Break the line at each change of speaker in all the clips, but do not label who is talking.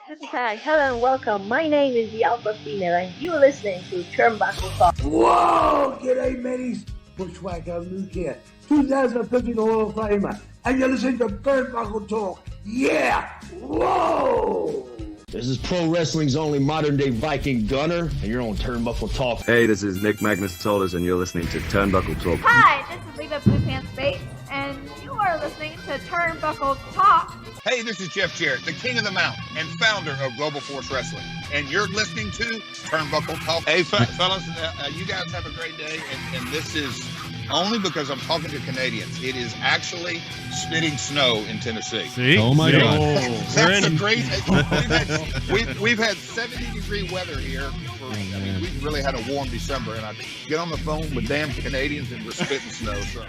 Hi, hello and welcome. My name is the Alpha Female and you're listening to Turnbuckle Talk.
Whoa! G'day, mateys. Bushwhacker Luke here, 2015 Hall of Famer, and you're listening to Turnbuckle Talk. Yeah! Whoa!
This is pro wrestling's only modern day Viking Gunner, and you're on Turnbuckle Talk.
Hey, this is Nick Magnus Solis, and you're listening to Turnbuckle Talk.
Hi, this is Leva Blue Pants Bates, and you are listening to Turnbuckle Talk.
Hey, this is Jeff Jarrett, the king of the mountain and founder of Global Force Wrestling, and you're listening to Turnbuckle Talk. Hey, fellas, you guys have a great day, and this is only because I'm talking to Canadians. It is actually spitting snow in Tennessee.
See?
Oh my God!
That's a great. We've had 70-degree weather here. We really had a warm December, and I get on the phone with damn Canadians, and we're spitting snow. So.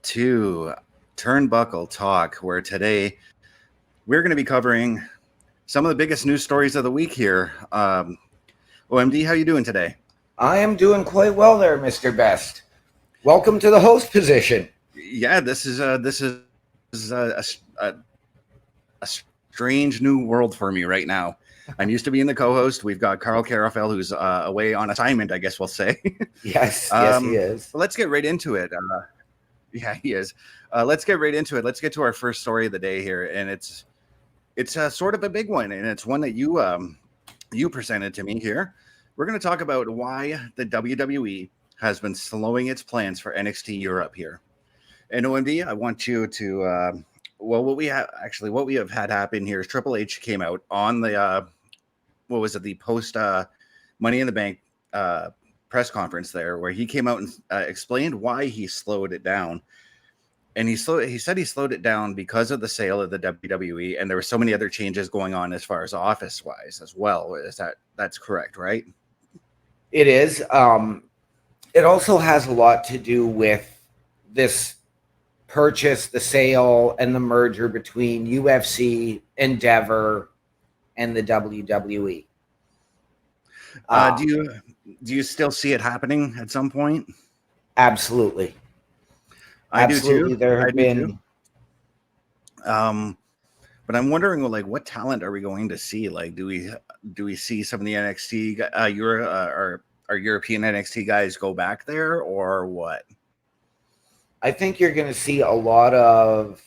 To Turnbuckle Talk, where today we're going to be covering some of the biggest news stories of the week here. OMD, how you doing today?
I am doing quite well there, Mr. Best. Welcome to the host position.
Yeah, this is a strange new world for me right now. I'm used to being the co-host. We've got Carl Carafel, who's away on assignment, I guess we'll say.
Yes, he is.
Let's get right into it. Yeah, he is. Let's get right into it. Let's get to our first story of the day here, and it's sort of a big one, and it's one that you presented to me here. We're going to talk about why the WWE has been slowing its plans for NXT Europe here. And OMD, I want you to what we have had happen here is Triple H came out on the the post Money in the Bank press conference there, where he came out and explained why he slowed it down. And he said he slowed it down because of the sale of the WWE, and there were so many other changes going on as far as office wise as well. That's correct, right?
It is. It also has a lot to do with this purchase, the sale, and the merger between UFC, Endeavor, and the WWE.
Do you still see it happening at some point?
Absolutely.
I do too.
There have been.
But I'm wondering, like, what talent are we going to see? Like, do we see some of the NXT our European NXT guys go back there, or what?
I think you're going to see a lot of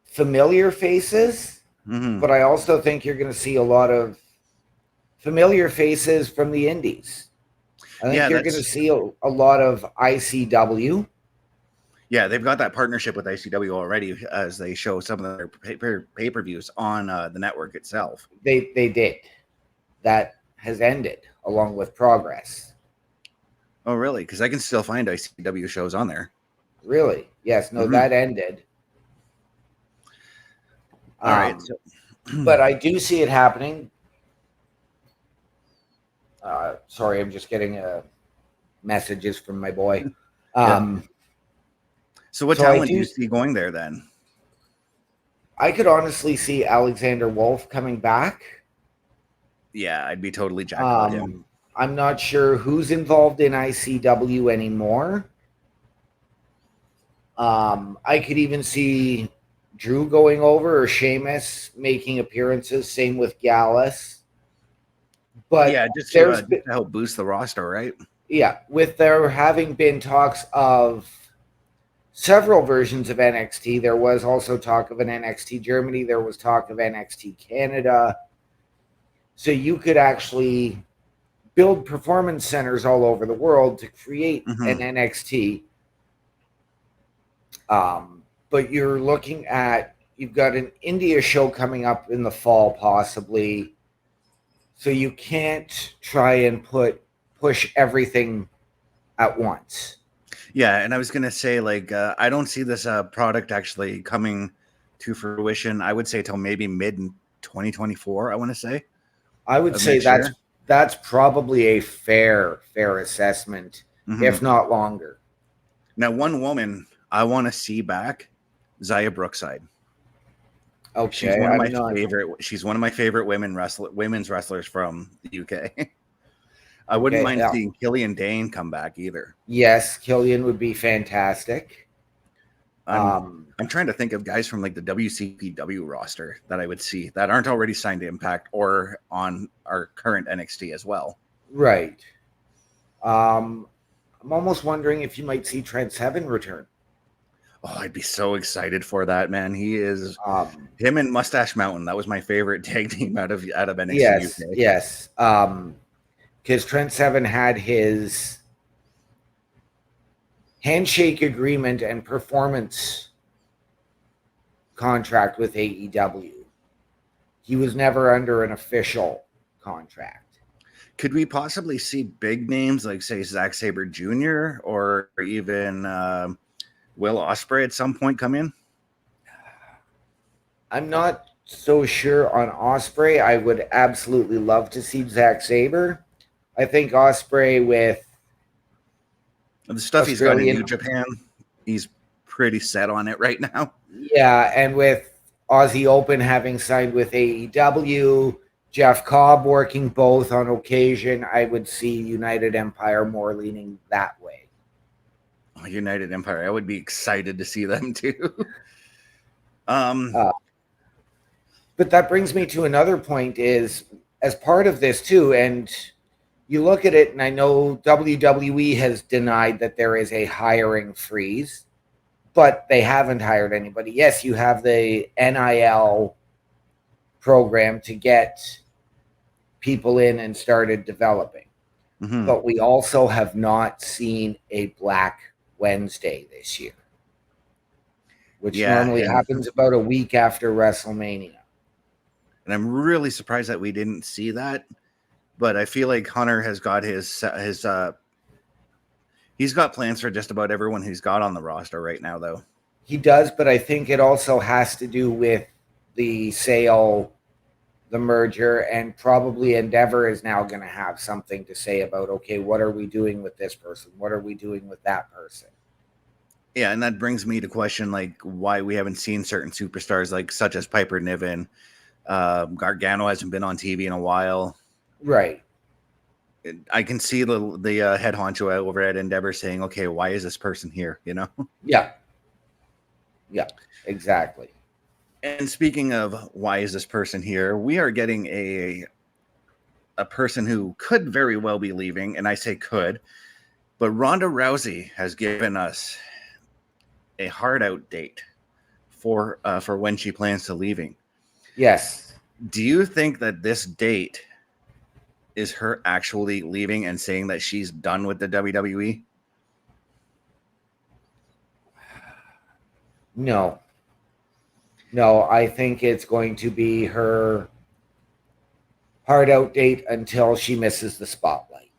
familiar faces, but I also think you're going to see a lot of familiar faces from the indies. I think you're going to see a lot of ICW.
Yeah, they've got that partnership with ICW already, as they show some of their pay-per-views on the network itself.
They did. That has ended along with Progress.
Oh, really? Because I can still find ICW shows on there.
Really? Yes. No, that ended.
All right.
But I do see it happening. Sorry, I'm just getting messages from my boy.
So what talent do you see going there then?
I could honestly see Alexander Wolf coming back.
Yeah, I'd be totally jacked with him.
I'm not sure who's involved in ICW anymore. I could even see Drew going over, or Sheamus making appearances. Same with Gallus. But
yeah, just to help boost the roster, right?
Yeah, with there having been talks of several versions of NXT, there was also talk of an NXT Germany. There was talk of NXT Canada. So you could actually build performance centers all over the world to create an NXT. But you're looking at, you've got an India show coming up in the fall, possibly. So you can't try and push everything at once.
Yeah, and I was going to say, like, I don't see this product actually coming to fruition, I would say, till maybe mid-2024, I want to say.
I would say that's probably a fair assessment, if not longer.
Now, one woman I want to see back, Zaya Brookside.
Okay,
she's one of my favorite women's wrestlers from the UK. I wouldn't mind seeing Killian Dane come back either.
Yes, Killian would be fantastic.
I'm trying to think of guys from like the WCPW roster that I would see that aren't already signed to Impact or on our current NXT as well.
Right. I'm almost wondering if you might see Trent Seven return.
Oh, I'd be so excited for that, man. He is him and Mustache Mountain. That was my favorite tag team out of NXT
Yes,
UK.
yes. Because Trent Seven had his handshake agreement and performance contract with AEW. He was never under an official contract.
Could we possibly see big names like, say, Zack Sabre Jr. or even Will Ospreay at some point come in?
I'm not so sure on Ospreay. I would absolutely love to see Zack Sabre. I think Ospreay with
the stuff he's got in New Japan, he's pretty set on it right now.
Yeah, and with Aussie Open having signed with AEW, Jeff Cobb working both on occasion, I would see United Empire more leaning that way.
Oh, United Empire, I would be excited to see them too.
But that brings me to another point is, as part of this too, and you look at it, and I know WWE has denied that there is a hiring freeze, but they haven't hired anybody. Yes, you have the NIL program to get people in and started developing.
Mm-hmm.
But we also have not seen a Black Wednesday this year, which normally happens about a week after WrestleMania.
And I'm really surprised that we didn't see that. But I feel like Hunter has got his he's got plans for just about everyone he's got on the roster right now, though.
He does, but I think it also has to do with the sale, the merger, and probably Endeavor is now going to have something to say about, okay, what are we doing with this person? What are we doing with that person?
Yeah, and that brings me to question like why we haven't seen certain superstars like such as Piper Niven. Gargano hasn't been on TV in a while.
Right.
I can see the head honcho over at Endeavor saying, okay, why is this person here? You know?
Yeah. Yeah, exactly.
And speaking of why is this person here, we are getting a person who could very well be leaving, and I say could, but Ronda Rousey has given us a hard out date for when she plans to leaving.
Yes.
Do you think that this date is her actually leaving and saying that she's done with the WWE?
No. No, I think it's going to be her hard out date until she misses the spotlight.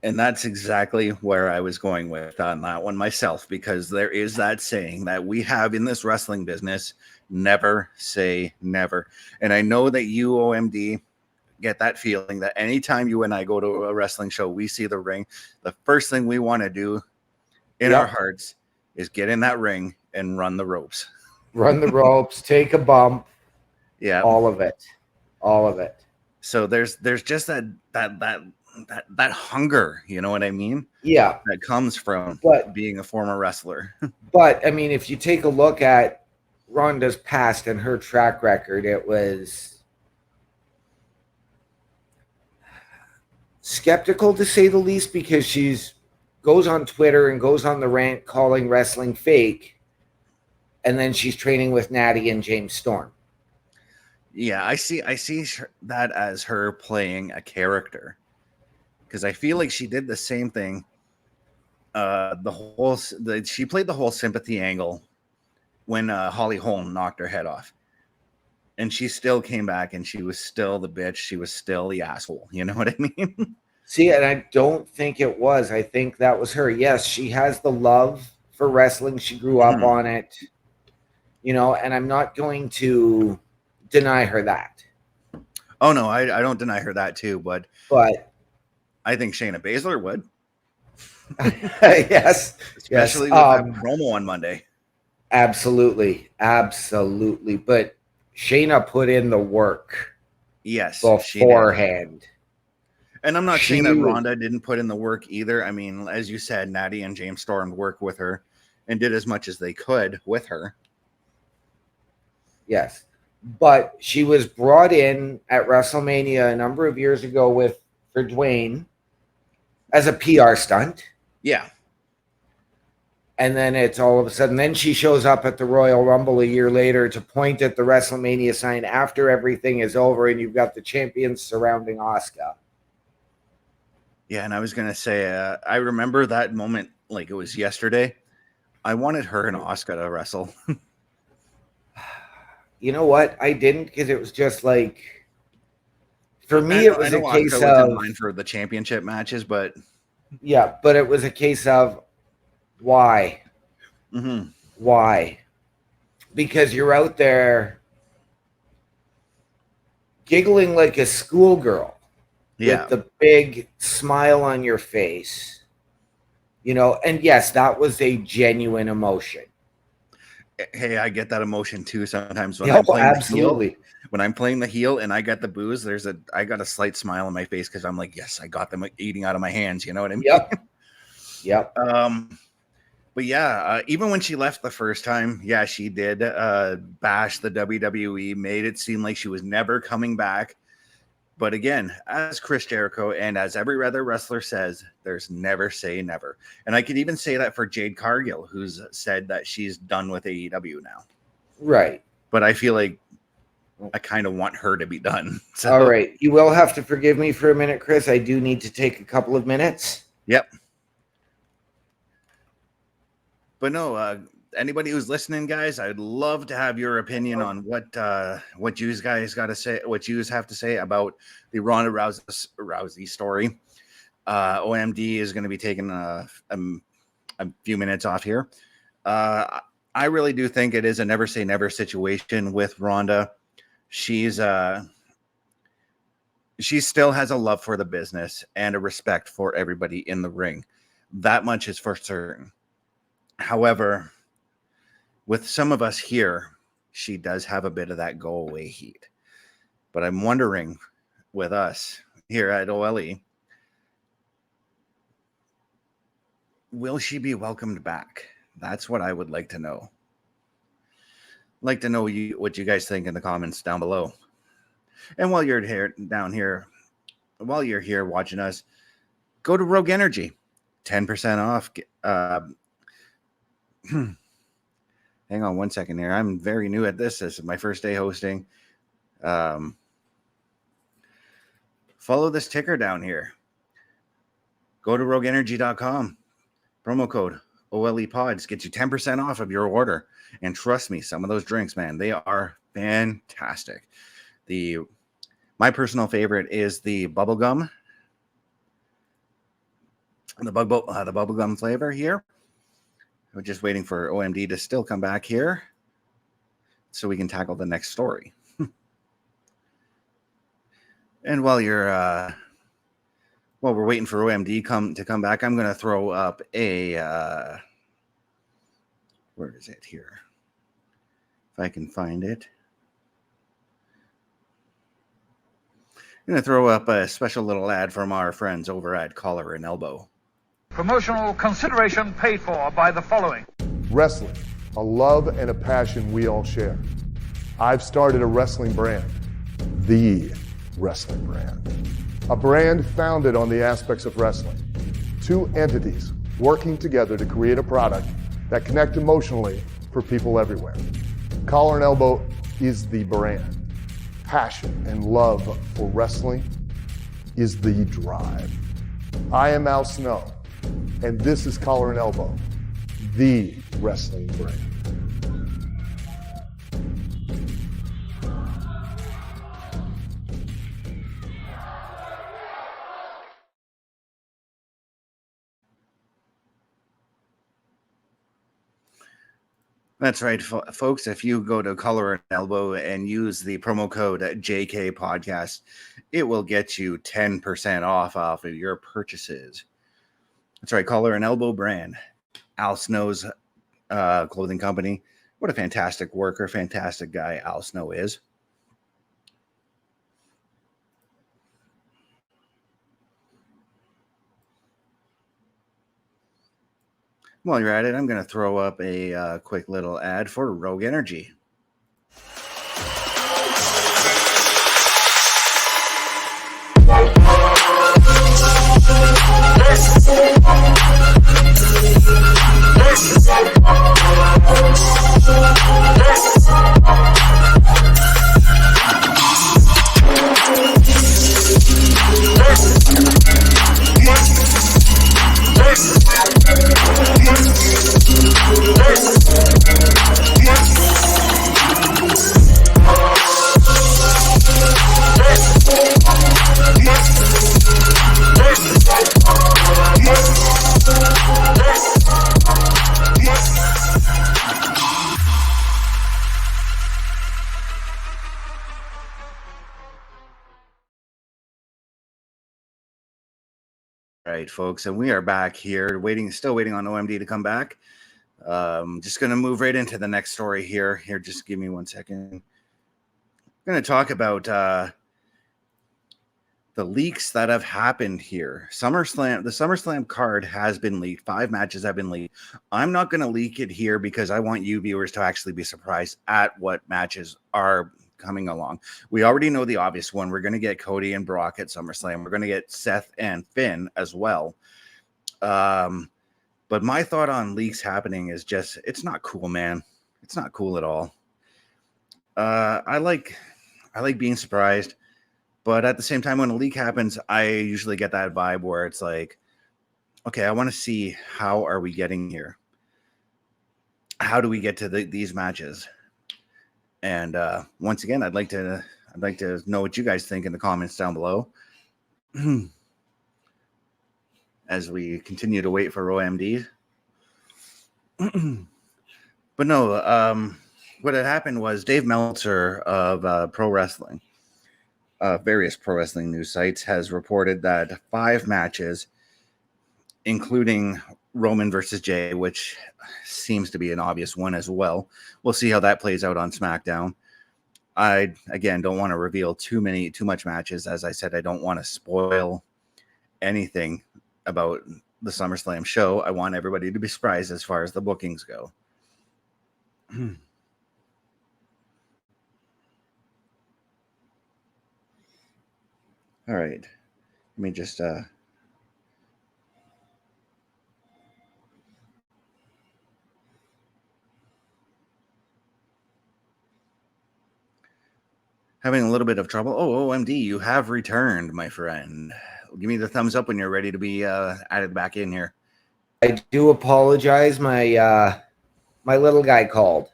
And that's exactly where I was going with on that one myself, because there is that saying that we have in this wrestling business, never say never. And I know that you, OMD, get that feeling that anytime you and I go to a wrestling show, we see the ring, the first thing we want to do in our hearts is get in that ring and run the ropes.
Run the ropes, take a bump.
Yeah.
All of it. All of it.
So there's just that hunger, you know what I mean?
Yeah.
That comes from being a former wrestler.
But I mean, if you take a look at Ronda's past and her track record, it was skeptical to say the least, because she's goes on Twitter and goes on the rant calling wrestling fake, and then she's training with Natty and James Storm.
Yeah, I see that as her playing a character, because I feel like she did the same thing. She played the whole sympathy angle when Holly Holm knocked her head off, and she still came back, and she was still the bitch. She was still the asshole. You know what I mean?
See, and I don't think it was. I think that was her. Yes, she has the love for wrestling. She grew up on it, you know, and I'm not going to deny her that.
Oh, no, I don't deny her that too, but I think Shayna Baszler would.
Yes.
Especially with that promo on Monday.
Absolutely. Absolutely. But Shayna put in the work.
Yes.
Beforehand.
And I'm not saying that Ronda didn't put in the work either. I mean, as you said, Natty and James Storm work with her. and did as much as they could with her.
Yes. But she was brought in at WrestleMania a number of years ago for Dwayne as a PR stunt.
Yeah.
And then it's all of a sudden, then she shows up at the Royal Rumble a year later to point at the WrestleMania sign after everything is over and you've got the champions surrounding Asuka.
Yeah, and I was going to say, I remember that moment like it was yesterday. I wanted her and Asuka to wrestle.
You know what? I didn't, because it was just like, for me,
I
it was
know
a
Asuka
case
was
of,
in line for the championship matches, but
yeah, but it was a case of why?
mm-hmm.
Why? Because you're out there giggling like a schoolgirl with the big smile on your face, you know, and yes, that was a genuine emotion.
Hey, I get that emotion too sometimes when
Yeah,
I'm playing
absolutely.
the heel. When I'm playing the heel and I got the booze, I got a slight smile on my face because I'm like, yes, I got them eating out of my hands. You know what I mean?
Yep.
But yeah, even when she left the first time, yeah, she did bash the WWE, made it seem like she was never coming back. But again, as Chris Jericho and as every other wrestler says, there's never say never. And I could even say that for Jade Cargill, who's said that she's done with AEW now.
Right.
But I feel like I kind of want her to be done. So.
All right. You will have to forgive me for a minute, Chris. I do need to take a couple of minutes.
Yep. But no, anybody who's listening, guys, I'd love to have your opinion on what you guys got to say, what you have to say about the Ronda Rousey story. OMD is going to be taking a few minutes off here. I really do think it is a never say never situation with Ronda. She still has a love for the business and a respect for everybody in the ring. That much is for certain. However, with some of us here, she does have a bit of that go away heat. But I'm wondering with us here at OLE, will she be welcomed back? That's what I would like to know. I'd like to know what you guys think in the comments down below. And while you're here watching us, go to Rogue Energy, 10% off. Hang on one second here. I'm very new at this. This is my first day hosting. Follow this ticker down here. Go to rogueenergy.com. Promo code OLEPODS gets you 10% off of your order. And trust me, some of those drinks, man, they are fantastic. My personal favorite is the bubblegum. The bubblegum flavor here. We're just waiting for OMD to still come back here so we can tackle the next story. And while we're waiting for OMD to come back, I'm going to throw up where is it here? If I can find it. I'm going to throw up a special little ad from our friends over at Collar and Elbow.
Promotional consideration paid for by the following.
Wrestling, a love and a passion we all share. I've started a wrestling brand, the wrestling brand. A brand founded on the aspects of wrestling. Two entities working together to create a product that connect emotionally for people everywhere. Collar and Elbow is the brand. Passion and love for wrestling is the drive. I am Al Snow, and this is Collar and Elbow, the wrestling brand.
That's right, folks. If you go to Collar and Elbow and use the promo code JK Podcast, it will get you 10% off of your purchases. That's right, Collar and Elbow brand. Al Snow's clothing company. What a fantastic worker, fantastic guy Al Snow is. While you're at it, I'm going to throw up a quick little ad for Rogue Energy. All right, folks, and we are back here, still waiting on OMD to come back. Just going to move right into the next story here. Here, just give me 1 second. I'm going to talk about the leaks that have happened here. The SummerSlam card has been leaked. 5 matches have been leaked. I'm not going to leak it here because I want you viewers to actually be surprised at what matches are coming along. We already know the obvious one. We're going to get Cody and Brock at SummerSlam. We're going to get Seth and Finn as well. But my thought on leaks happening is just, it's not cool, man. It's not cool at all. I like being surprised, but at the same time, when a leak happens, I usually get that vibe where it's like, okay, I want to see how are we getting here? How do we get to these matches? And once again, I'd like to know what you guys think in the comments down below. As we continue to wait for OMD. But no, what had happened was Dave Meltzer of Pro Wrestling, various pro wrestling news sites, has reported that 5 matches, including Roman versus Jay, which seems to be an obvious one as well. We'll see how that plays out on SmackDown. I, again, don't want to reveal too much matches. As I said, I don't want to spoil anything about the SummerSlam show. I want everybody to be surprised as far as the bookings go. All right. Let me just having a little bit of trouble. Oh, OMD, you have returned, my friend. Give me the thumbs up when you're ready to be added back in here.
I do apologize. My little guy called.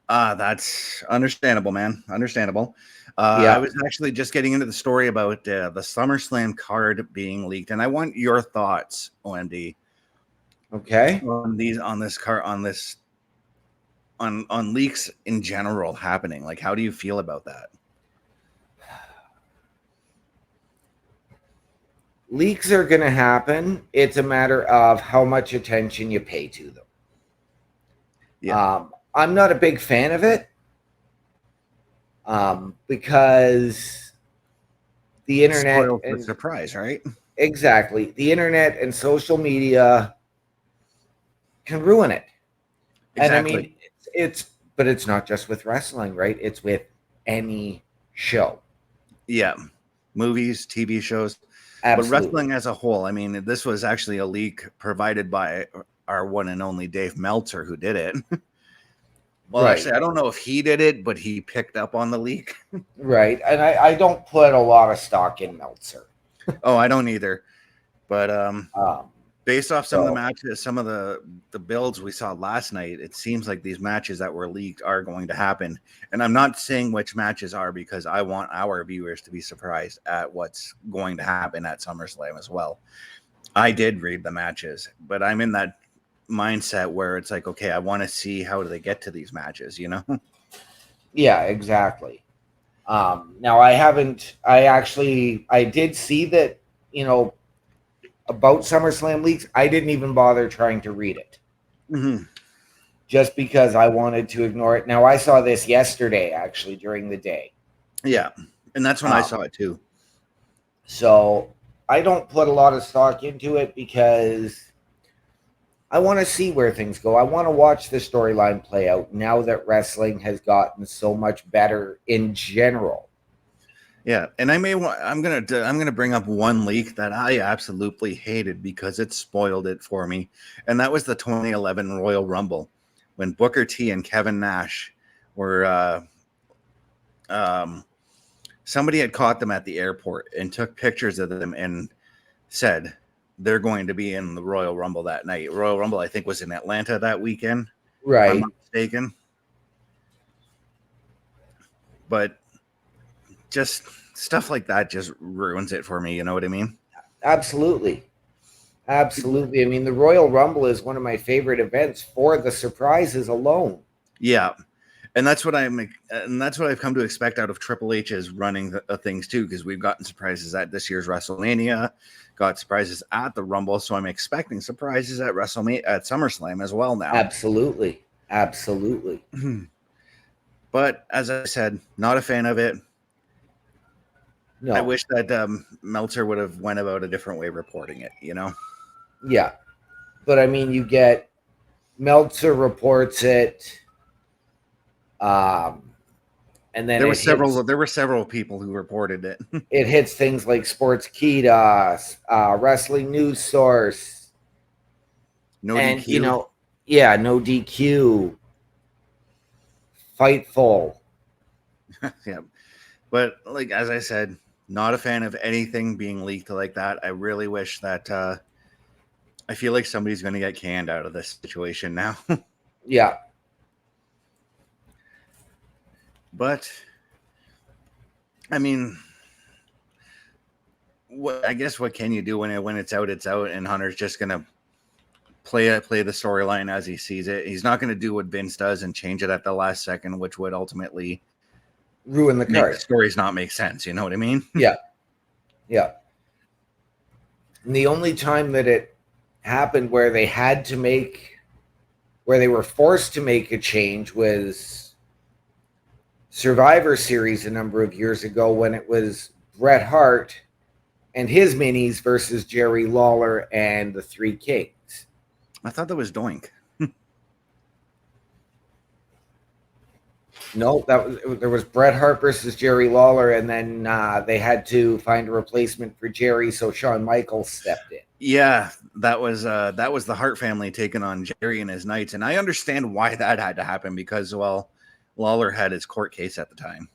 That's understandable, man. Understandable.
Yeah.
I was actually just getting into the story about the SummerSlam card being leaked, and I want your thoughts, OMD.
Okay.
On leaks in general happening. Like, how do you feel about that?
Leaks are going to happen. It's a matter of how much attention you pay to them.
Yeah.
I'm not a big fan of it because the internet
Spoiled for surprise, right?
Exactly. The internet and social media can ruin it.
Exactly.
And I mean, but it's not just with wrestling, right? It's with any show.
Yeah. Movies, TV shows.
Absolutely.
But wrestling as a whole, I mean, this was actually a leak provided by our one and only Dave Meltzer, who did it. Well,
right.
Actually, I don't know if he did it, but he picked up on the leak.
Right. And I don't put a lot of stock in Meltzer.
Oh, I don't either. But based off some of the matches, some of the builds we saw last night, it seems like these matches that were leaked are going to happen. And I'm not saying which matches are because I want our viewers to be surprised at what's going to happen at SummerSlam as well. I did read the matches, but I'm in that mindset where it's like, okay, I want to see how do they get to these matches, you know?
Yeah, exactly. Now I did see that, about SummerSlam leaks. I didn't even bother trying to read it.
Mm-hmm.
Just because I wanted to ignore it. Now I saw this yesterday, actually, during the day.
Yeah. And that's when I saw it too.
So I don't put a lot of stock into it because I want to see where things go. I want to watch the storyline play out now that wrestling has gotten so much better in general.
Yeah, and I'm gonna bring up one leak that I absolutely hated because it spoiled it for me, and that was the 2011 Royal Rumble when Booker T and Kevin Nash were somebody had caught them at the airport and took pictures of them and said they're going to be in the Royal Rumble that night. Royal Rumble, I think, was in Atlanta that weekend,
right?
If I'm not mistaken. But just stuff like that just ruins it for me. You know what I mean?
Absolutely. Absolutely. I mean, the Royal Rumble is one of my favorite events for the surprises alone.
Yeah. And that's what I've come to expect out of Triple H's running things too, because we've gotten surprises at this year's WrestleMania, got surprises at the Rumble, so I'm expecting surprises at SummerSlam as well now.
Absolutely. Absolutely.
But as I said, not a fan of it.
No.
I wish that Meltzer would have went about a different way reporting it, you know?
Yeah. But I mean, you get Meltzer reports it, and then
there were several people who reported it.
It hits things like Sportskeeda, Wrestling News Source,
No
and
DQ.
No DQ, Fightful.
Yeah. But like as I said, not a fan of anything being leaked like that. I really wish that I feel like somebody's going to get canned out of this situation now.
Yeah.
But I mean, I guess what can you do when it's out, and Hunter's just going to play the storyline as he sees it. He's not going to do what Vince does and change it at the last second, which would ultimately
ruin the card.
Stories not make sense. You know what I mean?
Yeah. Yeah. And the only time that it happened where they were forced to make a change was Survivor Series a number of years ago when it was Bret Hart and his minis versus Jerry Lawler and the Three Kings.
I thought that was Doink.
No, there was Bret Hart versus Jerry Lawler, and then they had to find a replacement for Jerry, so Shawn Michaels stepped in.
Yeah, that was the Hart family taking on Jerry and his Knights, and I understand why that had to happen because, well, Lawler had his court case at the time.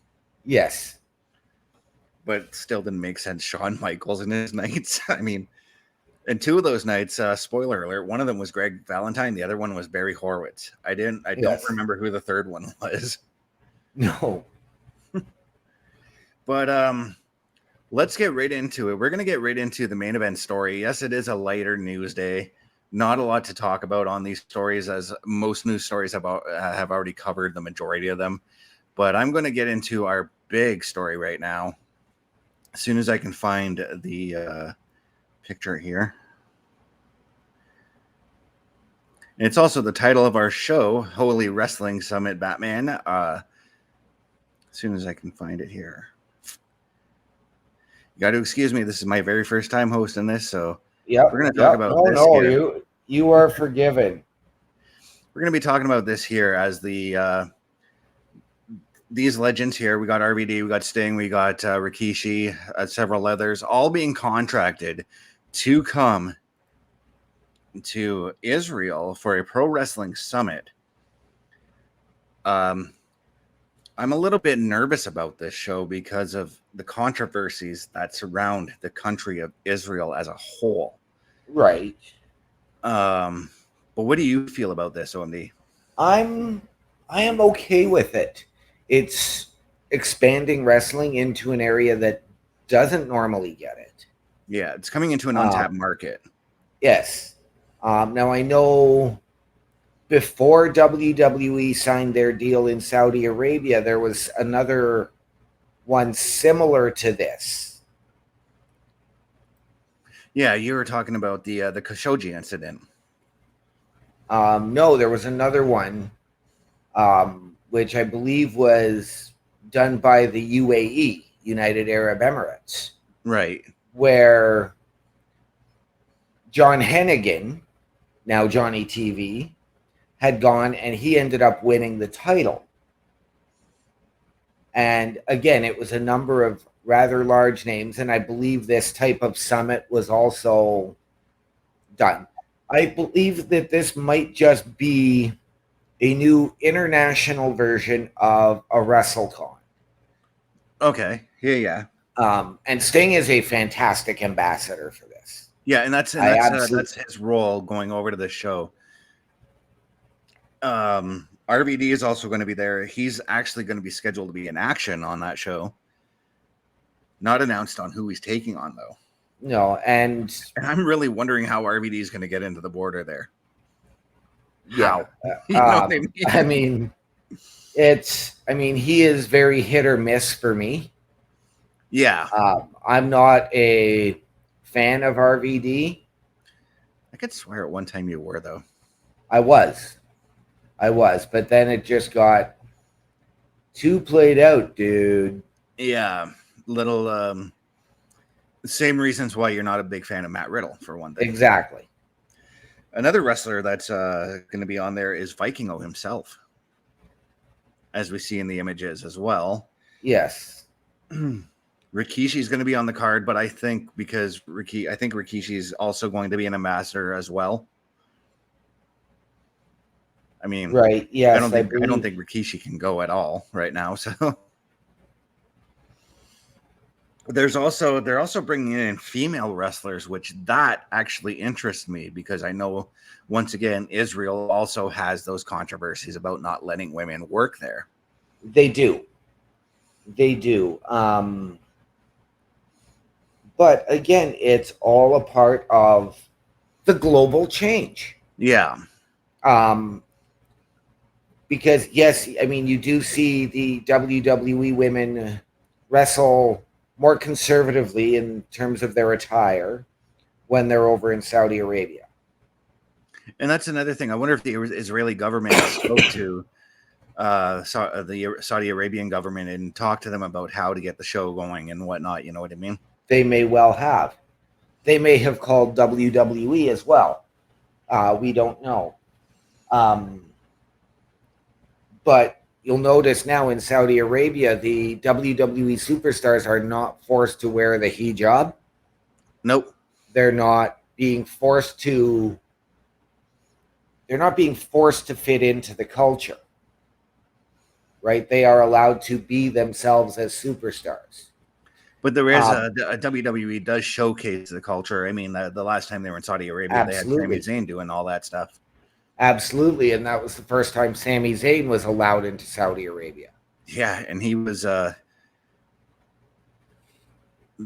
Yes,
but it still didn't make sense. Shawn Michaels and his Knights. I mean, and two of those Knights, spoiler alert, one of them was Greg Valentine, the other one was Barry Horowitz. I don't remember who the third one was.
No.
But let's get right into it. We're going to get right into the main event story. Yes, it is a lighter news day. Not a lot to talk about on these stories, as most news stories have already covered the majority of them. But I'm going to get into our big story right now. As soon as I can find the picture here. And it's also the title of our show, Holy Wrestling Summit BatMan. As soon as I can find it here. You got to excuse me. This is my very first time hosting this, so we're going to talk about this.
No, you are forgiven.
We're going to be talking about this here as these legends here. We got RVD, we got Sting, we got Rikishi, several others, all being contracted to come to Israel for a pro wrestling summit. I'm a little bit nervous about this show because of the controversies that surround the country of Israel as a whole.
Right.
But what do you feel about this, OMD?
I am okay with it. It's expanding wrestling into an area that doesn't normally get it.
Yeah, it's coming into an untapped market.
Yes. Now I know before WWE signed their deal in Saudi Arabia, there was another one similar to this.
Yeah, you were talking about the Khashoggi incident.
No, there was another one, which I believe was done by the UAE, United Arab Emirates.
Right.
Where John Hennigan now Johnny TV, had gone and he ended up winning the title. And again, it was a number of rather large names, and I believe this type of summit was also done. I believe that this might just be a new international version of a WrestleCon.
Okay. Yeah.
And Sting is a fantastic ambassador for this.
Yeah, and that's his role going over to the show. RVD is also going to be there. He's actually going to be scheduled to be in action on that show. Not announced on who he's taking on, though.
No, and
I'm really wondering how RVD is going to get into the border there.
Yeah.
You know what I mean?
I mean, he is very hit or miss for me.
Yeah.
I'm not a fan of RVD.
I could swear at one time you were, though.
I was, but then it just got too played out, dude.
Yeah. Little, same reasons why you're not a big fan of Matt Riddle, for one thing.
Exactly.
Another wrestler that's going to be on there is Vikingo himself, as we see in the images as well.
Yes.
Rikishi's going to be on the card, but I think because Rikishi's also going to be an ambassador as well. I mean,
right? Yes,
I don't think Rikishi can go at all right now. So they're also bringing in female wrestlers, which that actually interests me because I know once again Israel also has those controversies about not letting women work there.
They do. But again, it's all a part of the global change.
Yeah.
Because yes, I mean, you do see the WWE women wrestle more conservatively in terms of their attire when they're over in Saudi Arabia.
And that's another thing. I wonder if the Israeli government spoke to the Saudi Arabian government and talked to them about how to get the show going and whatnot. You know what I mean?
They may well have. They may have called WWE as well. We don't know. But you'll notice now in Saudi Arabia, the WWE superstars are not forced to wear the hijab.
Nope.
They're not being forced to fit into the culture. Right? They are allowed to be themselves as superstars.
But there is a WWE does showcase the culture. I mean, the last time they were in Saudi Arabia,
absolutely.
They had Sami Zayn doing all that stuff.
Absolutely, and that was the first time Sami Zayn was allowed into Saudi Arabia.
Yeah, and he was, to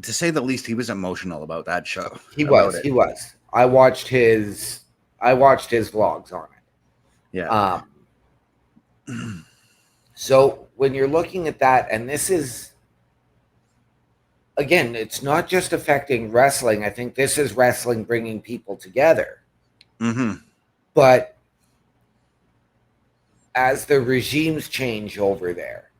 say the least, he was emotional about that show.
He was. I watched his vlogs on it.
Yeah.
So when you're looking at that, and this is, again, it's not just affecting wrestling. I think this is wrestling bringing people together.
Mm-hmm.
But as the regimes change over there,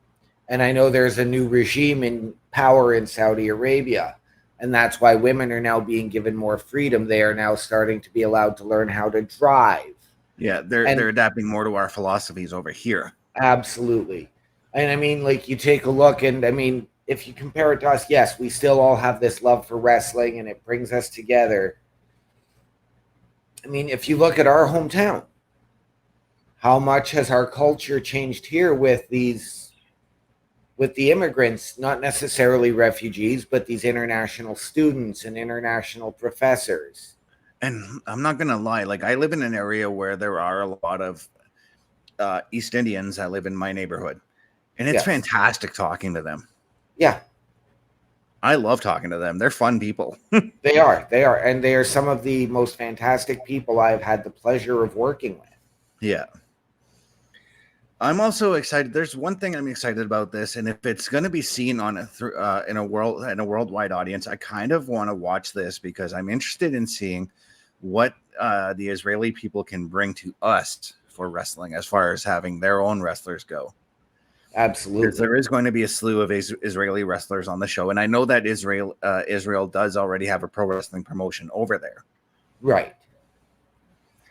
and I know there's a new regime in power in Saudi Arabia, and that's why women are now being given more freedom. They are now starting to be allowed to learn how to drive.
Yeah, they're adapting more to our philosophies over here.
Absolutely. And I mean, like, you take a look, and I mean, if you compare it to us, yes, we still all have this love for wrestling, and it brings us together. I mean, if you look at our hometown, how much has our culture changed here with the immigrants, not necessarily refugees, but these international students and international professors.
And I'm not going to lie, like, I live in an area where there are a lot of East Indians that live in my neighborhood. And it's fantastic talking to them.
Yeah.
I love talking to them. They're fun people.
They are. And they are some of the most fantastic people I've had the pleasure of working with.
Yeah. I'm also excited. There's one thing I'm excited about this, and if it's going to be seen on in a worldwide audience, I kind of want to watch this because I'm interested in seeing what the Israeli people can bring to us for wrestling as far as having their own wrestlers go.
Absolutely.
Because there is going to be a slew of Israeli wrestlers on the show, and I know that Israel does already have a pro wrestling promotion over there.
Right.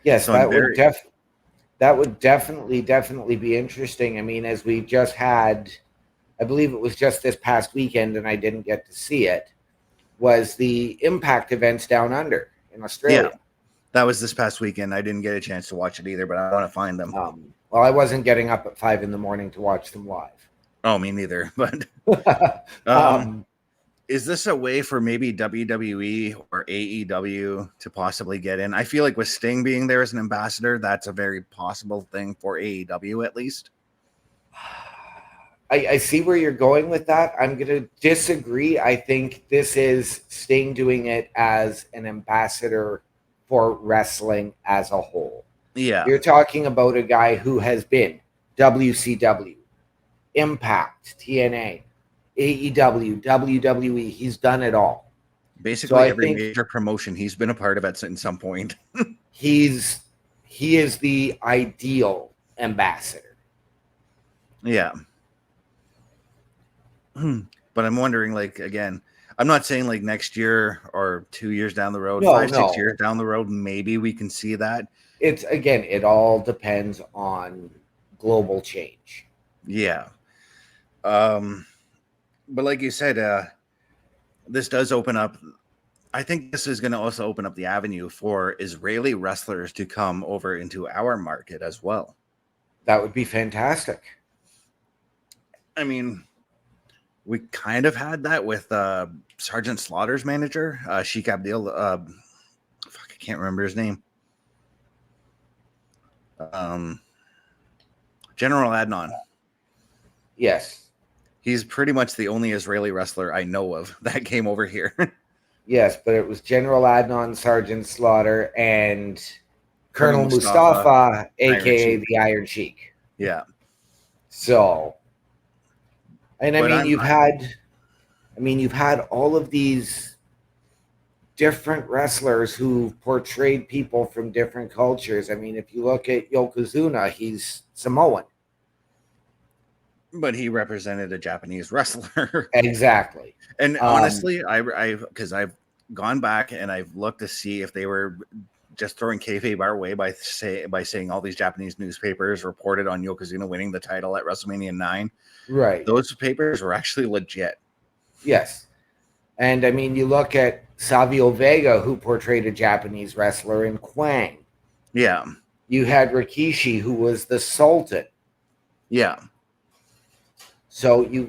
Yes,
So
that would definitely be interesting. I mean, as we just had, I believe it was just this past weekend, and I didn't get to see it, was the Impact events down under in Australia.
Yeah, that was this past weekend. I didn't get a chance to watch it either, but I want to find them.
Well, I wasn't getting up at 5 a.m. to watch them live.
Oh, me neither. But is this a way for maybe WWE or AEW to possibly get in? I feel like with Sting being there as an ambassador, that's a very possible thing for AEW at least.
I see where you're going with that. I'm going to disagree. I think this is Sting doing it as an ambassador for wrestling as a whole.
Yeah.
You're talking about a guy who has been WCW, Impact, TNA, AEW, WWE. He's done it all.
Basically,
So
every major promotion he's been a part of at some point.
he is the ideal ambassador.
Yeah. But I'm wondering, like, again, I'm not saying like next year or 2 years down the road, 6 years down the road, maybe we can see that.
It's, again, it all depends on global change.
Yeah. But like you said, this does open up. I think this is going to also open up the avenue for Israeli wrestlers to come over into our market as well.
That would be fantastic.
I mean, we kind of had that with Sergeant Slaughter's manager, Sheik Abdil. I can't remember his name. General Adnan.
Yes.
He's pretty much the only Israeli wrestler I know of that came over here.
Yes, but it was General Adnan, Sergeant Slaughter, and Colonel Mustafa, a.k.a. the Iron Sheik.
Yeah.
So, and I mean, you've had all of these different wrestlers who portrayed people from different cultures. I mean, if you look at Yokozuna, he's Samoan.
But he represented a Japanese wrestler.
Exactly.
And honestly, because I've gone back and I've looked to see if they were just throwing kayfabe our way by saying all these Japanese newspapers reported on Yokozuna winning the title at WrestleMania 9.
Right.
Those papers were actually legit.
Yes. And I mean, you look at Savio Vega, who portrayed a Japanese wrestler in Kwang.
Yeah.
You had Rikishi, who was the Sultan.
Yeah.
So you're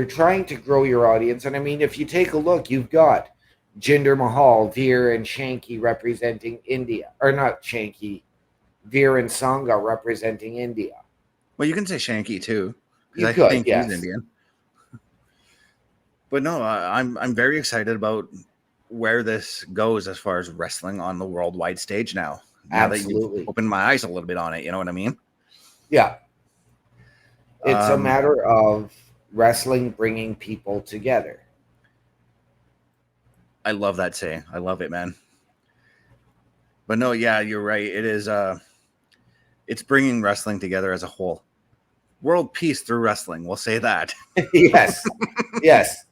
trying to grow your audience. And I mean, if you take a look, you've got Jinder Mahal, Veer, and Shanky representing India. Or not Shanky, Veer and Sangha representing India.
Well, you can say Shanky too.
You could, think yes.
He's Indian. But no, I'm very excited about where this goes as far as wrestling on the worldwide stage now.
Absolutely.
That you've opened my eyes a little bit on it, you know what I mean?
Yeah. It's a matter of wrestling bringing people together.
I love that saying. I love it, man. But no, yeah, you're right. It is. It's bringing wrestling together as a whole. World peace through wrestling. We'll say that.
Yes. Yes.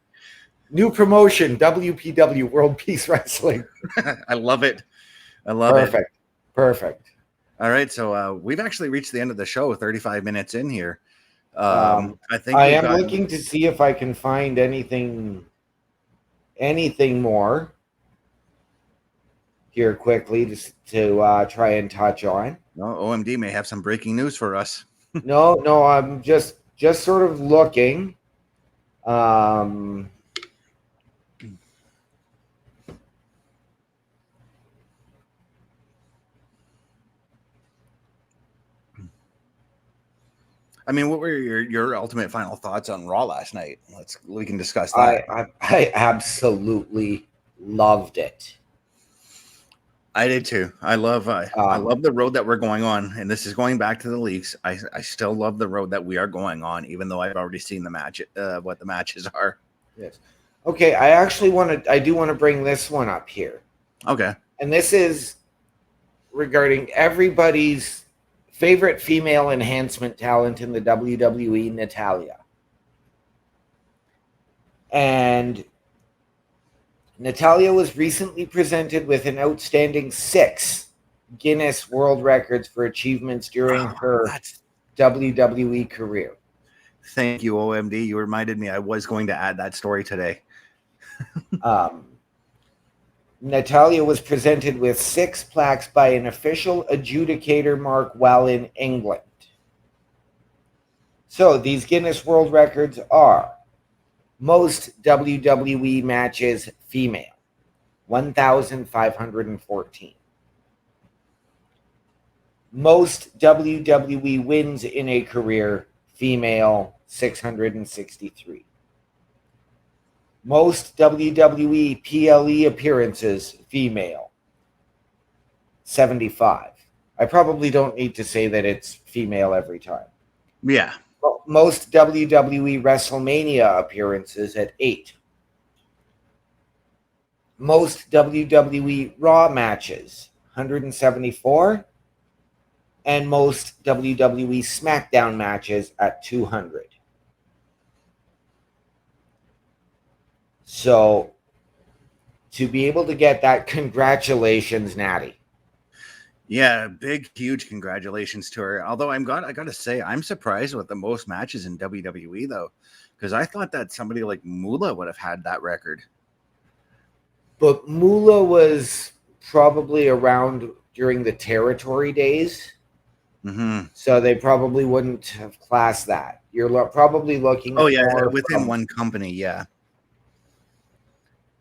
New promotion, WPW, World Peace Wrestling.
I love it. I love it.
Perfect.
All right, so we've actually reached the end of the show. 35 minutes in here. I think
I am looking to see if I can find anything more here quickly to try and touch on.
No, OMD may have some breaking news for us.
No, I'm just sort of looking.
I mean, what were your ultimate final thoughts on Raw last night? We can discuss that.
I absolutely loved it.
I did too. I love the road that we're going on, and this is going back to the leaks. I still love the road that we are going on, even though I've already seen the match, what the matches are.
Yes. Okay, I do want to bring this one up here.
Okay.
And this is regarding everybody's favorite female enhancement talent in the WWE, Natalya. And Natalya was recently presented with an outstanding 6 Guinness World Records for achievements during her WWE career.
Thank you, OMD. You reminded me I was going to add that story today.
Natalya was presented with 6 plaques by an official adjudicator, Mark Well, in England. So these Guinness World Records are most WWE matches female, 1,514. Most WWE wins in a career, female, 663. Most WWE PLE appearances, female, 75. I probably don't need to say that it's female every time.
Yeah.
Most WWE WrestleMania appearances at 8. Most WWE Raw matches, 174. And most WWE SmackDown matches at 200. So, to be able to get that, congratulations, Natty.
Yeah, big, huge congratulations to her. Although I got to say, I'm surprised with the most matches in WWE, though, because I thought that somebody like Moolah would have had that record.
But Moolah was probably around during the territory days.
Mm-hmm.
So they probably wouldn't have classed that. You're probably looking
at more within one company, yeah.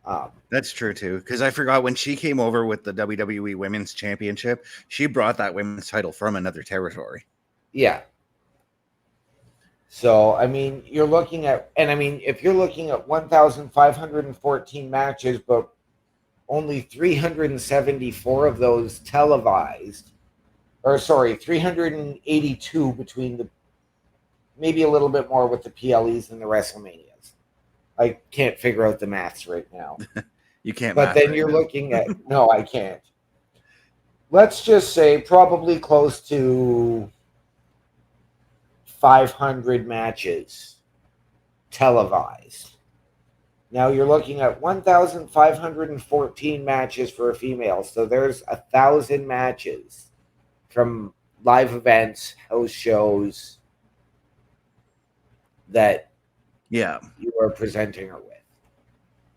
Um,
That's true too, because I forgot when she came over with the WWE Women's Championship, she brought that women's title from another territory.
Yeah. So, I mean, you're looking at, and I mean, if you're looking at 1,514 matches, but only 374 of those televised, or sorry, 382 between the, maybe a little bit more with the PLEs and the WrestleManias. I can't figure out the maths right now.
You can't.
But then you're looking at, no, I can't. Let's just say probably close to 500 matches televised. Now you're looking at 1,514 matches for a female. So there's 1,000 matches from live events, house shows that you are presenting her with.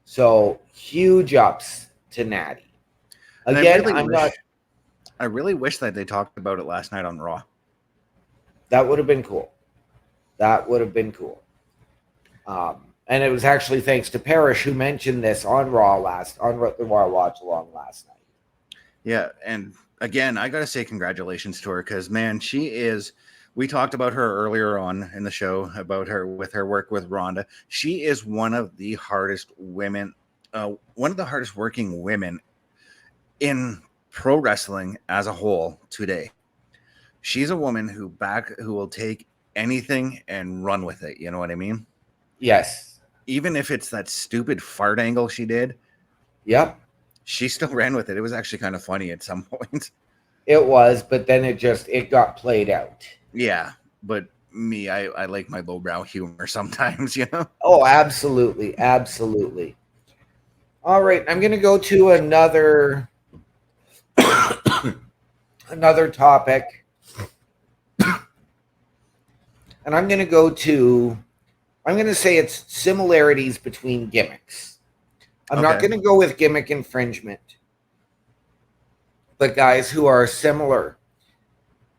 So huge ups to Natty. Again,
I really wish that they talked about it last night on Raw.
That would have been cool. That would have been cool. And it was actually thanks to Parrish who mentioned this on Raw on the Raw Watch Along last night.
Yeah, and again, I got to say congratulations to her because, man, she is. We talked about her earlier on in the show about her with her work with Ronda. She is one of the hardest women, one of the hardest working women in pro wrestling as a whole today. She's a woman who will take anything and run with it. You know what I mean?
Yes.
Even if it's that stupid fart angle she did.
Yep.
She still ran with it. It was actually kind of funny at some point.
It was, but then it got played out.
Yeah, but me, I like my lowbrow humor sometimes, you know?
Oh, absolutely. Absolutely. All right, I'm going to go to another topic. And I'm going to say it's similarities between gimmicks. I'm not going to go with gimmick infringement, but guys who are similar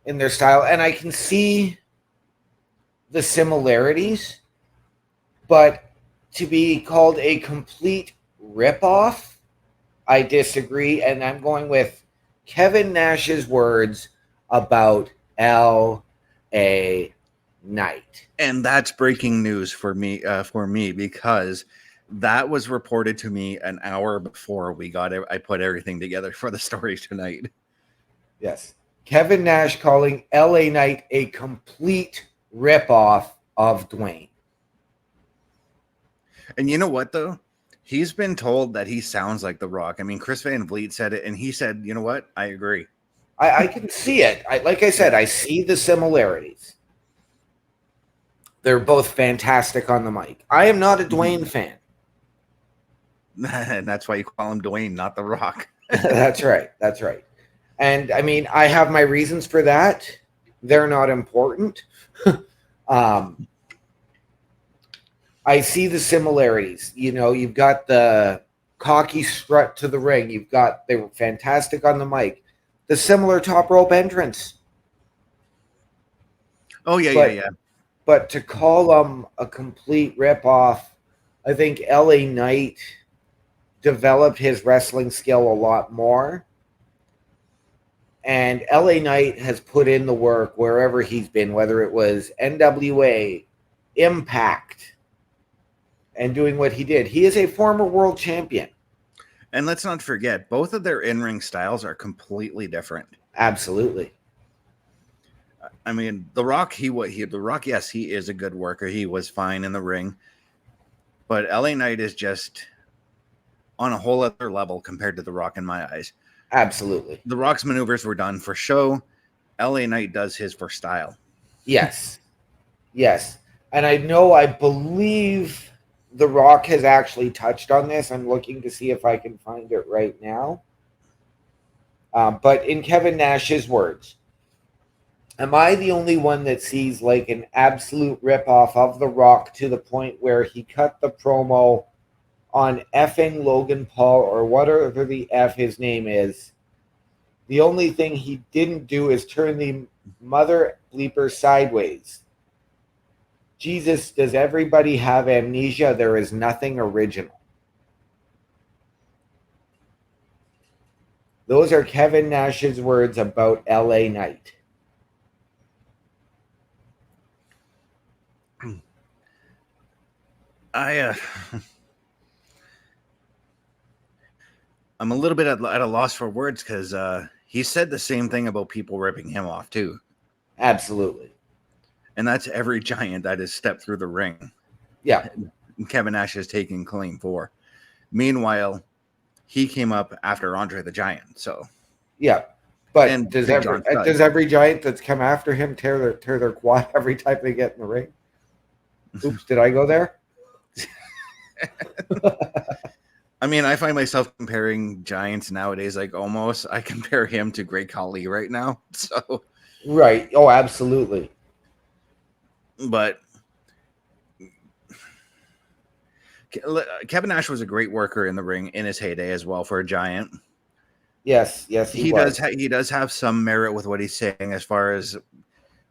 in their style. And I can see the similarities, but to be called a complete ripoff, I disagree. And I'm going with Kevin Nash's words about L.A. Knight.
And that's breaking news for me because that was reported to me an hour before I put everything together for the story tonight.
Yes. Kevin Nash calling L.A. Knight a complete ripoff of Dwayne.
And you know what, though? He's been told that he sounds like The Rock. I mean, Chris Van Vliet said it, and he said, you know what? I agree.
I can see it. Like I said, I see the similarities. They're both fantastic on the mic. I am not a Dwayne fan.
And that's why you call him Dwayne, not The Rock.
That's right. That's right. And I mean, I have my reasons for that. They're not important. I see the similarities. You know, you've got the cocky strut to the ring. They were fantastic on the mic. The similar top rope entrance.
Oh, yeah.
But to call them a complete ripoff, I think LA Knight developed his wrestling skill a lot more. And LA Knight has put in the work wherever he's been, whether it was NWA, Impact, and doing what he did. He is a former world champion.
And let's not forget, both of their in-ring styles are completely different.
Absolutely.
I mean, The Rock, yes, he is a good worker. He was fine in the ring. But LA Knight is just on a whole other level compared to The Rock in my eyes.
Absolutely.
The Rock's maneuvers were done for show. LA Knight does his for style.
Yes. Yes. And I believe The Rock has actually touched on this. I'm looking to see if I can find it right now. But in Kevin Nash's words, am I the only one that sees like an absolute ripoff of The Rock to the point where he cut the promo on effing Logan Paul or whatever the F his name is? The only thing he didn't do is turn the mother bleeper sideways. Jesus, does everybody have amnesia? There is nothing original. Those are Kevin Nash's words about LA Knight.
I'm a little bit at a loss for words because he said the same thing about people ripping him off too.
Absolutely.
And that's every giant that has stepped through the ring.
Yeah.
Kevin Nash is taking claim for. Meanwhile, he came up after Andre the Giant. So
yeah. But
and
does every giant that's come after him tear their quad every time they get in the ring? Oops, did I go there?
I mean, I find myself comparing giants nowadays. Like almost, I compare him to Great Khali right now. So,
right. Oh, absolutely.
But Kevin Nash was a great worker in the ring in his heyday as well for a giant.
Yes, he was.
He does have some merit with what he's saying as far as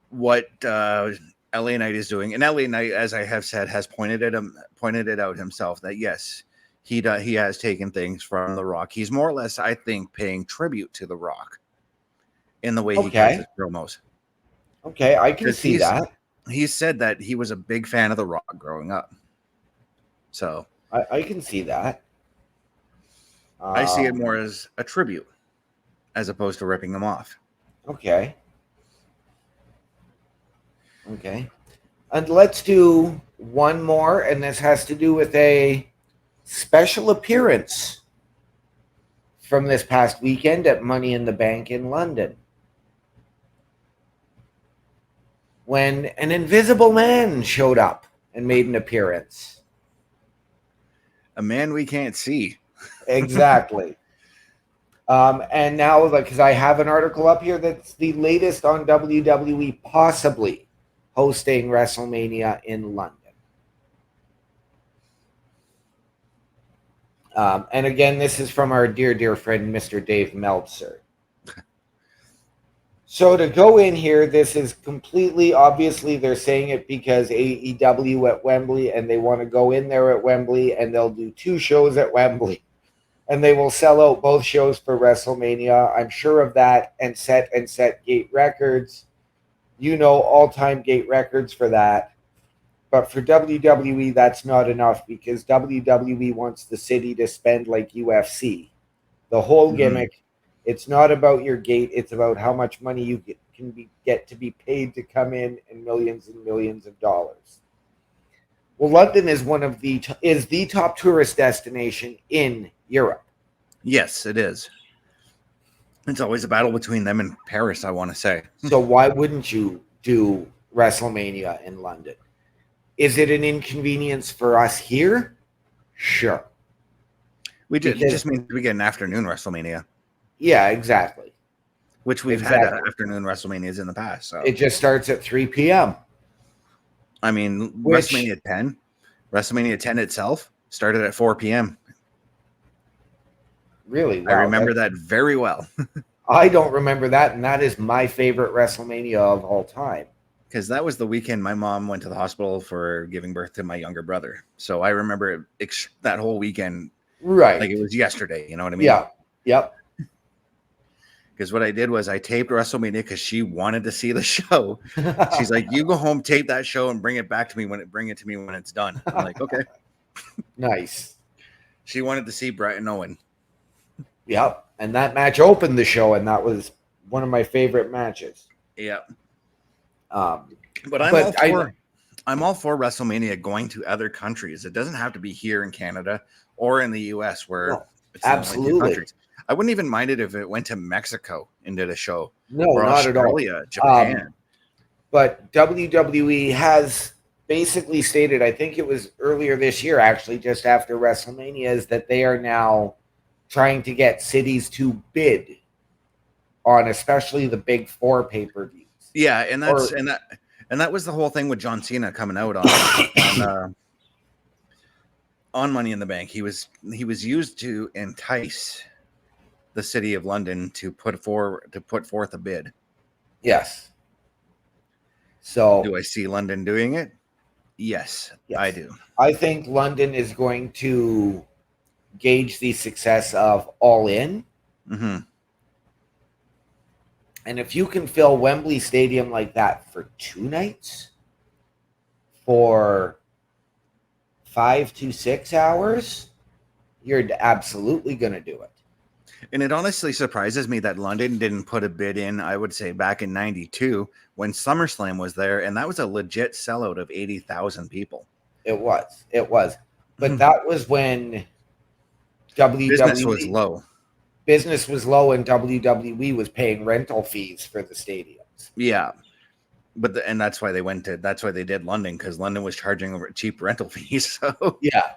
what LA Knight is doing. And LA Knight, as I have said, has pointed it out himself that yes, he has taken things from The Rock. He's more or less, I think, paying tribute to The Rock in the way he cuts his promos.
Okay, I can see that.
He said that he was a big fan of The Rock growing up. So
I can see that.
I see it more as a tribute as opposed to ripping him off.
Okay. And let's do one more, and this has to do with a special appearance from this past weekend at Money in the Bank in London, when an invisible man showed up and made an appearance.
A man we can't see.
Exactly. And now, because I have an article up here that's the latest on WWE possibly hosting WrestleMania in London. And again, this is from our dear friend, Mr. Dave Meltzer. So to go in here, this is completely, obviously, they're saying it because AEW at Wembley, and they want to go in there at Wembley, and they'll do 2 shows at Wembley. And they will sell out both shows for WrestleMania. I'm sure of that, and set gate records. You know, all-time gate records for that. But for WWE, that's not enough because WWE wants the city to spend like UFC. The whole gimmick, it's not about your gate. It's about how much money you get to be paid to come in and millions of dollars. Well, London is is the top tourist destination in Europe.
Yes, it is. It's always a battle between them and Paris, I want to say.
So why wouldn't you do WrestleMania in London? Is it an inconvenience for us here? Sure.
It just means we get an afternoon WrestleMania.
Yeah, exactly.
Which we've had afternoon WrestleManias in the past. So
it just starts at 3 p.m.
I mean, WrestleMania 10 itself started at 4 p.m.
Really? Wow,
I remember that very well.
I don't remember that, and that is my favorite WrestleMania of all time.
Because that was the weekend my mom went to the hospital for giving birth to my younger brother. So I remember that whole weekend like it was yesterday. You know what I mean?
Yeah. Yep.
Because what I did was I taped WrestleMania because she wanted to see the show. She's like, "You go home, tape that show, and bring it to me when it's done." I'm like, "Okay."
Nice.
She wanted to see Brett and Owen.
Yep. And that match opened the show, and that was one of my favorite matches.
Yeah.
But
I'm all for WrestleMania going to other countries. It doesn't have to be here in Canada or in the US where it's
absolutely.
The only 2 countries. I wouldn't even mind it if it went to Mexico and did a show.
No,
or
not
Australia,
at all.
Japan.
But WWE has basically stated, I think it was earlier this year, actually, just after WrestleMania, is that they are now trying to get cities to bid on especially the big 4 pay-per-views.
Yeah, and that was the whole thing with John Cena coming out on Money in the Bank. He was used to entice the city of London to put forth a bid.
Yes. So
do I see London doing it? Yes, I do.
I think London is going to gauge the success of All In.
Mm-hmm.
And if you can fill Wembley Stadium like that for 2 nights, for 5 to 6 hours, you're absolutely going to do it.
And it honestly surprises me that London didn't put a bid in, I would say, back in 92 when SummerSlam was there. And that was a legit sellout of 80,000 people.
It was. But that was when WWE... Business was low and WWE was paying rental fees for the stadiums.
Yeah. And that's why they did London, because London was charging cheap rental fees. So
yeah.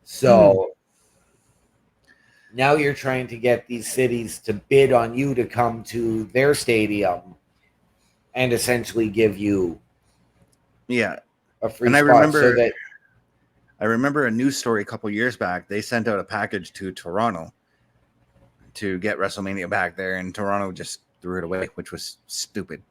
So now you're trying to get these cities to bid on you to come to their stadium and essentially give you a free spot.
I remember a news story a couple years back. They sent out a package to Toronto to get WrestleMania back there, and Toronto just threw it away, which was stupid.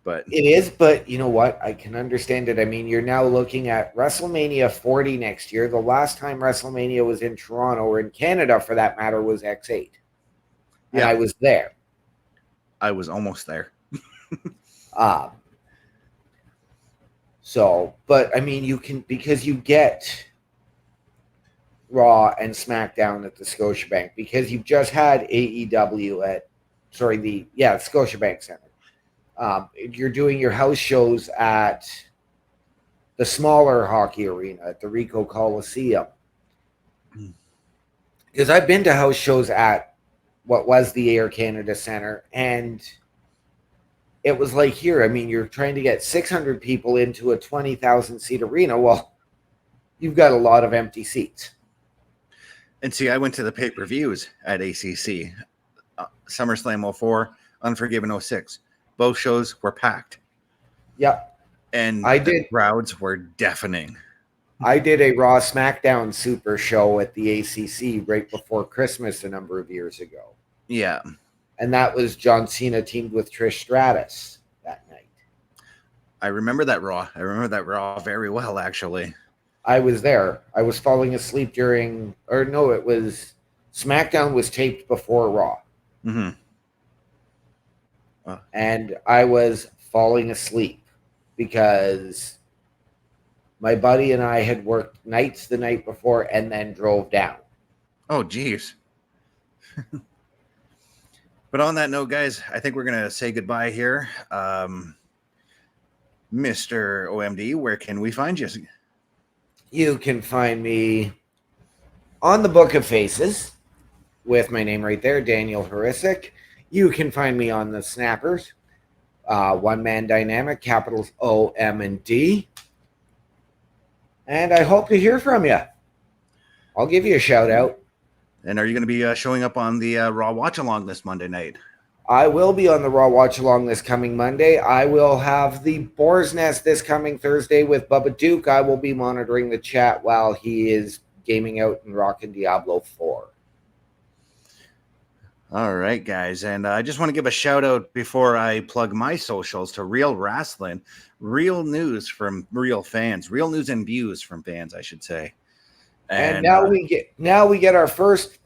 But
it is, but you know what? I can understand it. I mean, you're now looking at WrestleMania 40 next year. The last time WrestleMania was in Toronto, or in Canada for that matter, was X8. And I was there.
I was almost there.
So, but I mean, you can, because you get Raw and SmackDown at the Scotiabank, because you've just had AEW at, Scotiabank Center. You're doing your house shows at the smaller hockey arena at the Ricoh Coliseum. Because I've been to house shows at what was the Air Canada Center, and it was like here. I mean, you're trying to get 600 people into a 20,000 seat arena. Well, you've got a lot of empty seats.
And see, I went to the pay-per-views at ACC. SummerSlam 04, Unforgiven 06. Both shows were packed.
Yep.
And the crowds were deafening.
I did a Raw SmackDown Super Show at the ACC right before Christmas a number of years ago.
Yeah.
And that was John Cena teamed with Trish Stratus that night.
I remember that Raw. Very well, actually.
I was there. I was falling asleep it was SmackDown was taped before Raw.
Mm-hmm.
And I was falling asleep because my buddy and I had worked nights the night before and then drove down.
Oh, geez. But on that note, guys, I think we're going to say goodbye here. Mr. OMD, where can we find you?
You can find me on the Book of Faces with my name right there, Daniel Horisic. You can find me on the Snappers, One Man Dynamic, capitals O, M, and D. And I hope to hear from you. I'll give you a shout out.
And are you going to be showing up on the Raw Watch Along this Monday night?
I will be on the Raw Watch Along this coming Monday. I will have the Boar's Nest this coming Thursday with Bubba Duke. I will be monitoring the chat while he is gaming out and rocking Diablo 4.
All right, guys. And I just want to give a shout out before I plug my socials to Real Wrestling, real news from real fans, real news and views from fans, I should say.
And now we get our first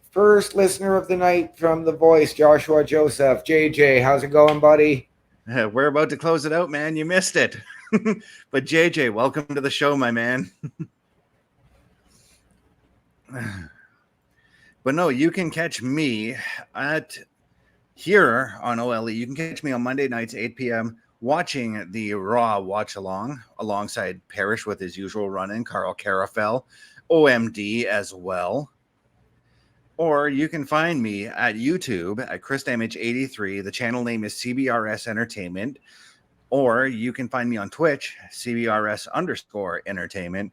listener of the night from The Voice, Joshua Joseph. JJ, how's it going, buddy?
We're about to close it out, man. You missed it. But JJ, welcome to the show, my man. But no, you can catch me here on OLE. You can catch me on Monday nights, 8 p.m., watching the Raw Watch Along alongside Parrish with his usual run-in, Carl Carafel, OMD as well. Or you can find me at YouTube at ChrisDamage83. The channel name is CBRS Entertainment. Or you can find me on Twitch, CBRS_entertainment.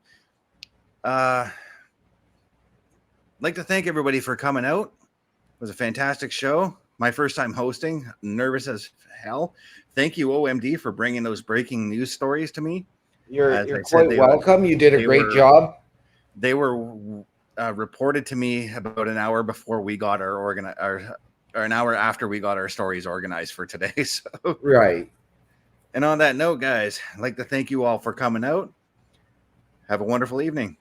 Like to thank everybody for coming out. It was a fantastic show. My first time hosting, nervous as hell. Thank you, OMD, for bringing those breaking news stories to me.
You're quite welcome. You did a great job.
They were reported to me about an hour before we got or an hour after we got our stories organized for today. So
right.
And on that note, guys, I'd like to thank you all for coming out. Have a wonderful evening.